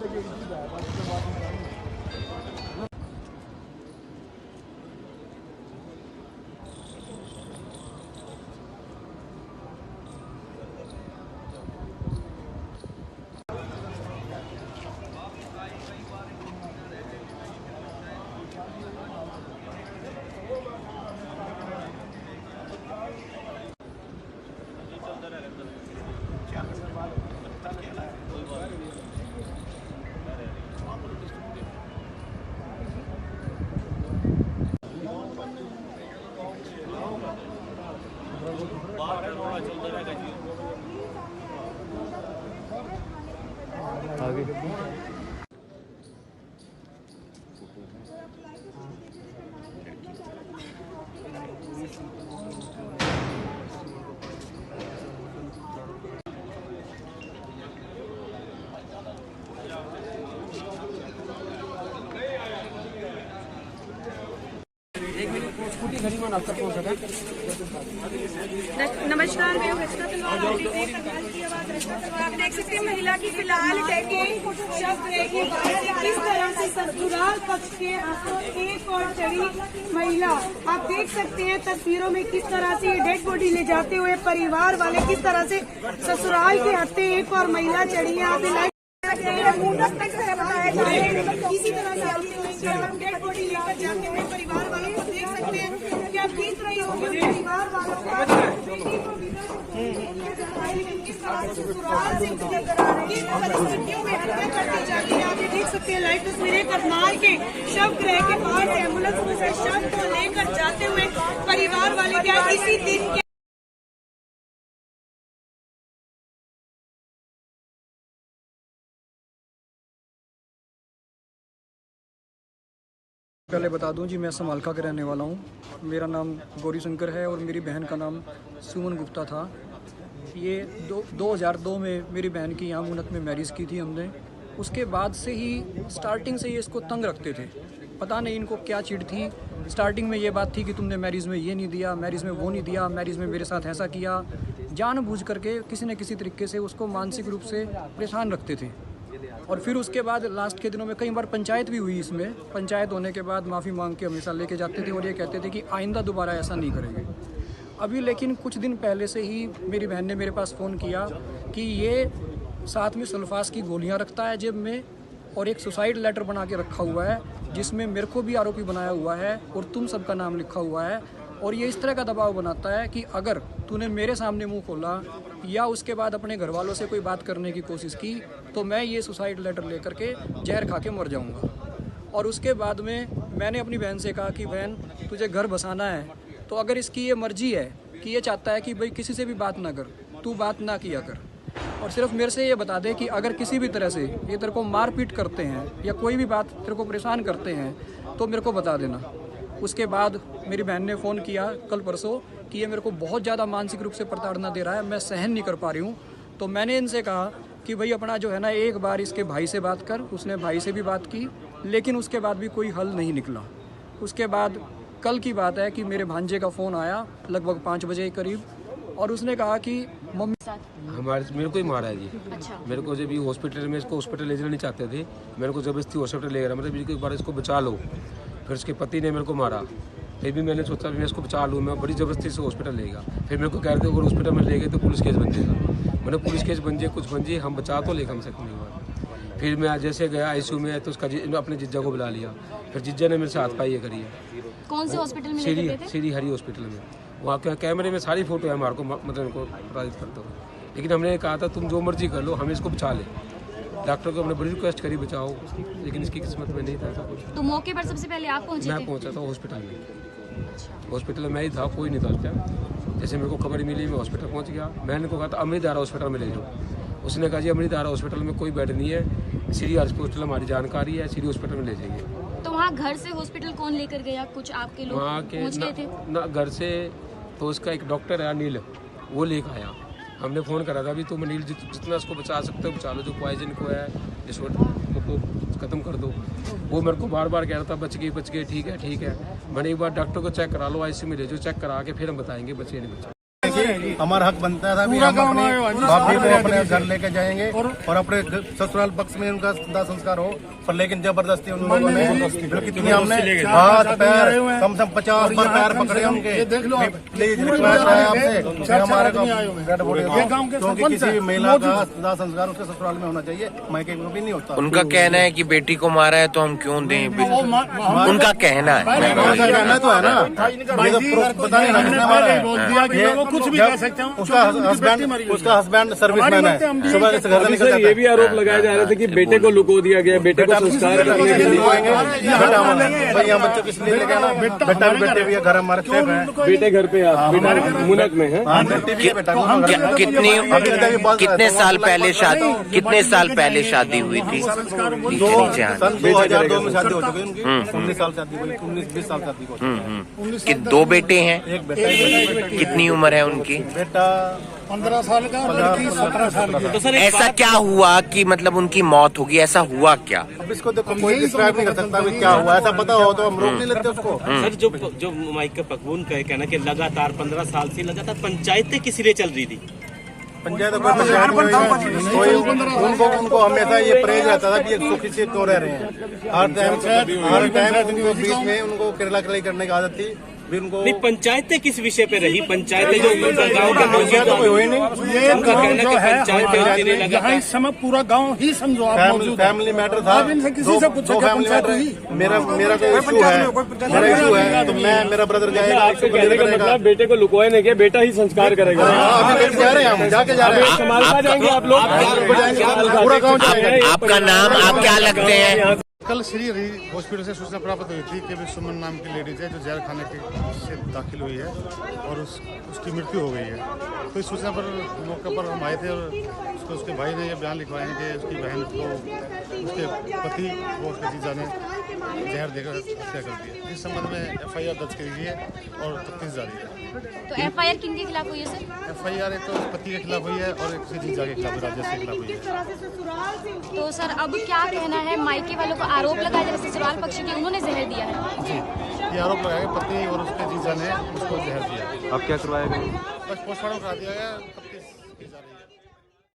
आगे नमस्कार, मैं रचना तलवार। आप देख सकते हैं महिला की फिलहाल शव की किस तरह से ससुराल पक्ष के हाथों एक और चढ़ी महिला। आप देख सकते हैं तस्वीरों में किस तरह से ये डेड बॉडी ले जाते हुए परिवार वाले किस तरह से ससुराल के हाथे एक और महिला चढ़ी है। आप इसी तरह से डेड बॉडी लेकर जाते हुए परिवार वालों को देख सकते हैं कि आप बीत रही होगी परिवार वालों का किस तरह से ससुराल से किस परिस्थितियों में हत्या कर दी जाती है। आप ये देख सकते हैं लाइव तस्वीरें करनाल के शव गृह के पास एम्बुलेंस में से शव को लेकर जाते हुए परिवार वाले क्या इसी दिन के पहले बता दूं जी, मैं समालखा का रहने वाला हूं। मेरा नाम गौरी शंकर है और मेरी बहन का नाम सुमन गुप्ता था। ये 2002 में मेरी बहन की यहाँ मुन्नत में मैरिज की थी हमने। उसके बाद से ही स्टार्टिंग से ये इसको तंग रखते थे। पता नहीं इनको क्या चिढ़ थी। स्टार्टिंग में ये बात थी कि तुमने मैरिज में ये नहीं दिया, मैरिज में वो नहीं दिया, मैरिज में मेरे साथ ऐसा किया। जानबूझ करके किसी न किसी तरीके से उसको मानसिक रूप से परेशान रखते थे। और फिर उसके बाद लास्ट के दिनों में कई बार पंचायत भी हुई। इसमें पंचायत होने के बाद माफ़ी मांग के हमेशा लेके जाते थे और ये कहते थे कि आइंदा दोबारा ऐसा नहीं करेंगे। अभी लेकिन कुछ दिन पहले से ही मेरी बहन ने मेरे पास फ़ोन किया कि ये साथ में सल्फास की गोलियां रखता है जेब में और एक सुसाइड लेटर बना के रखा हुआ है जिसमें मेरे को भी आरोपी बनाया हुआ है और तुम सबका नाम लिखा हुआ है। और ये इस तरह का दबाव बनाता है कि अगर तूने मेरे सामने मुंह खोला या उसके बाद अपने घर वालों से कोई बात करने की कोशिश की तो मैं ये सुसाइड लेटर लेकर के जहर खा के मर जाऊंगा। और उसके बाद में मैंने अपनी बहन से कहा कि बहन तुझे घर बसाना है तो अगर इसकी ये मर्जी है कि ये चाहता है कि भाई किसी से भी बात ना कर, तू बात ना किया कर और सिर्फ मेरे से ये बता दे कि अगर किसी भी तरह से ये तेरे को मारपीट करते हैं या कोई भी बात तेरे को परेशान करते हैं तो मेरे को बता देना। उसके बाद मेरी बहन ने फ़ोन किया कल परसों कि ये मेरे को बहुत ज़्यादा मानसिक रूप से प्रताड़ना दे रहा है, मैं सहन नहीं कर पा रही हूँ। तो मैंने इनसे कहा कि भाई अपना जो है ना एक बार इसके भाई से बात कर। उसने भाई से भी बात की लेकिन उसके बाद भी कोई हल नहीं निकला। उसके बाद कल की बात है कि मेरे भांजे का फ़ोन आया लगभग 5 बजे के करीब और उसने कहा कि मम्मी मेरे को ही मारा है जी। अच्छा। मेरे को जब ये हॉस्पिटल में इसको हॉस्पिटल ले जाना नहीं चाहते थे, मेरे को जबरदस्ती हॉस्पिटल ले गया। मतलब एक बार इसको बचा लो। फिर उसके पति ने मेरे को मारा, फिर भी मैंने सोचा मैं इसको बचा लूँ। मैं बड़ी ज़बरदस्ती से हॉस्पिटल ले गया। फिर मेरे को कह रहे थे अगर हॉस्पिटल में ले गए तो पुलिस केस बन जाएगा। मैंने पुलिस केस बन जाए कुछ बन जाए, हम बचा तो ले कम से कम नहीं हुआ। फिर मैं जैसे गया आईसीयू में तो उसका अपने जीजा को बुला लिया। फिर जीजा ने मेरे से हाथ पाई करी है। कौन से हॉस्पिटल में? श्री हरि हॉस्पिटल में। वहाँ के कैमरे में सारी फोटो है हमारे को, मतलब इनको अपराधित करते हुए। लेकिन हमने कहा था तुम जो मर्जी कर लो, हमें इसको बचा ले। डॉक्टर को हमने बड़ी रिक्वेस्ट करी बचाओ, लेकिन इसकी किस्मत में नहीं था ऐसा कुछ। तो मौके पर सबसे पहले आप पहुंचे? मैं पहुंचा था हॉस्पिटल में। हॉस्पिटल में ही था, कोई नहीं था उस टाइम। जैसे मेरे को खबर मिली मैं हॉस्पिटल पहुंच गया। मैंने को कहा था अमृतधारा हॉस्पिटल में ले जाओ। उसने कहा जी अमृतधारा हॉस्पिटल में कोई बेड नहीं है, श्री हॉस्पिटल हमारी जानकारी है, श्री हॉस्पिटल में ले जाएंगे। तो वहाँ घर से हॉस्पिटल कौन लेकर गया? कुछ आपके लोग वहाँ के पहुँच गए थे? ना घर से तो उसका एक डॉक्टर है अनिल, वो लेकर आया। हमने फ़ोन करा था अभी तुम अनिल जितना उसको बचा सकते हो बचा लो, जो पॉइजन को है जिसको ख़त्म कर दो। वो मेरे को बार बार कह रहा था बच गई ठीक है। मैंने एक बार डॉक्टर को चेक करा लो, आईसीयू में ले जाओ, चेक करा के फिर हम बताएंगे बचे नहीं बचे। जी हमारा हक बनता है कि हम अपने भाभी को अपने घर लेके जाएंगे और अपने ससुराल पक्ष में उनका दाह संस्कार हो, पर लेकिन जबरदस्ती उन लोगों ने कितनी हमने हाथ पैर कम से कम 50 बार पैर पकड़े उनके। प्लीज रिक्वेस्ट है आपसे हमारे डेड बॉडी, क्योंकि किसी भी महिला का दाह संस्कार उसके ससुराल में होना चाहिए, मायके में भी नहीं होता। उनका कहना है कि बेटी को मारा है तो हम क्यों दें, उनका कहना है। कहना तो है ना, ये तो पता नहीं ना किसने मारा है। कुछ भी कह सकते हैं। उसका हस्बैंड सर्विसमैन है, सुबह से घर से निकल जाता है। ये भी आरोप लगाया जा रहा था कि बेटे को लुको दिया गया, बेटे को संस्कार करने के लिए भाई यहाँ बच्चों किस लिए लेके आना, बेटा भी बेटे भी है, घर हमारे सेफ है। बेटे घर पे मुनक में है। कितने साल पहले शादी हुई थी? सन 2002 में शादी हो चुकी उनकी, 19 साल शादी हुई, 19-20 साल शादी हो चुकी। दो बेटे हैं, एक बेटा, कितनी उम्र है उनकी? बेटा 15 साल का, लड़की 17 साल की। तो सर ऐसा क्या हुआ कि मतलब उनकी मौत होगी, ऐसा हुआ क्या? अब इसको देखो कोई डिस्क्राइब नहीं कर सकता भी क्या हुआ, ऐसा पता हो तो हम रोक नहीं लेते उसको। सर जो माइका पकवून का कहना कि लगातार 15 साल से लगातार पंचायतें किस लिए चल रही थी? पंचायत कोई उनको हमेशा ये परहेज रहता था कि सुखी से क्यों रह रहे हैं, हर टाइम उनको बीच में उनको केरला करने की आदत थी। नहीं, पंचायतें किस विषय पे रही? पंचायतें जो गाँव के पंचायत तो कोई हुई नहीं, उनका कहना कि पंचायत यहाँ इस समय पूरा गांव ही समझो आप मौजूद है। फैमिली मैटर था, किसी से पूछो क्या पंचायत हुई? मेरा कोई इशू है तो मैं मेरा ब्रदर जाएगा, मतलब बेटे को लुकोए नहीं किया, बेटा ही संस्कार करेगा। अभी जा रहे हैं हम, जाके जा रहे हैं, समालका जाएंगे आप लोग, पूरा गाँव जाएगा। आपका नाम, आप क्या लगते हैं? कल श्री हॉस्पिटल से सूचना प्राप्त हुई थी कि सुमन नाम की लेडीज है जो जहर खाने से दाखिल हुई है और उसकी मृत्यु हो गई है। तो इस सूचना पर मौके पर हम आए थे और उसके भाई ने ये बयान लिखवाए हैं कि उसकी बहन को उसके पति को उसके जीजा ने जहर देकर हत्या कर दी। इस संबंध में FIR दर्ज करी गई है और तफ्तीश जारी है। तो FIR किन के खिलाफ हुई है सर? FIR एक तो पति के खिलाफ हुई है और एक जीजा के खिलाफ, राजेश के खिलाफ हुई है। तो सर अब क्या कहना है? मायके वालों को आरोप लगाया जा रहा है ससुराल पक्ष की उन्होंने जहर दिया है। जी, ये आरोप लगाया पति और उसके जीजा ने उसको जहर दिया। अब क्या करवाया गया? बस पोस्टमार्टम करा दिया गया।